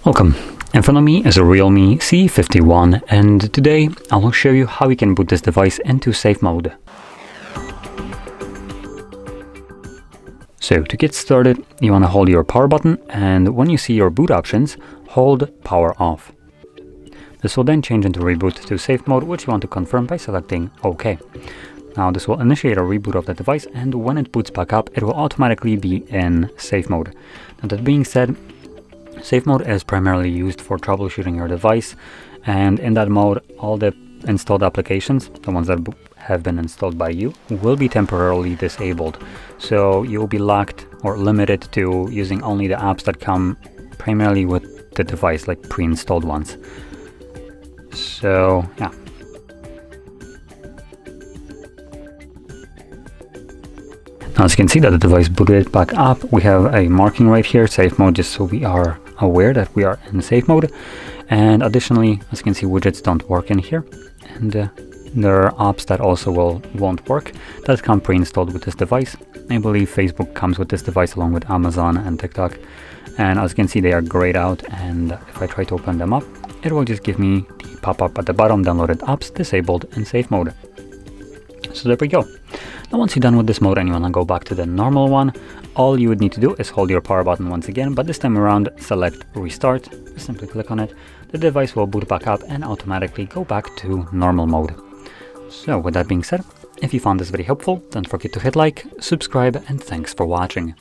Welcome. In front of me is a REALME C51, and today I will show you how you can boot this device into safe mode. So to get started, you want to hold your power button, and when you see your boot options, hold power off. This will then change into reboot to safe mode, which you want to confirm by selecting OK. Now this will initiate a reboot of the device, and when it boots back up, it will automatically be in safe mode. Now that being said, safe mode is primarily used for troubleshooting your device, and in that mode all the installed applications, the ones that have been installed by you, will be temporarily disabled. So you'll be locked or limited to using only the apps that come primarily with the device, like pre-installed ones. So yeah. Now as you can see that the device booted back up, we have a marking right here, safe mode, just so we are aware that we are in safe mode. And additionally, as you can see, widgets don't work in here, and there are apps that also won't work that come pre-installed with this device. I believe Facebook comes with this device along with Amazon and TikTok, and as you can see, they are grayed out, and if I try to open them up, it will just give me the pop-up at the bottom, downloaded apps disabled in safe mode. So there we go. Now once you're done with this mode and you want to go back to the normal one, all you would need to do is hold your power button once again, but this time around select restart. Just simply click on it. The device will boot back up and automatically go back to normal mode. So with that being said, if you found this very helpful, don't forget to hit like, subscribe, and thanks for watching.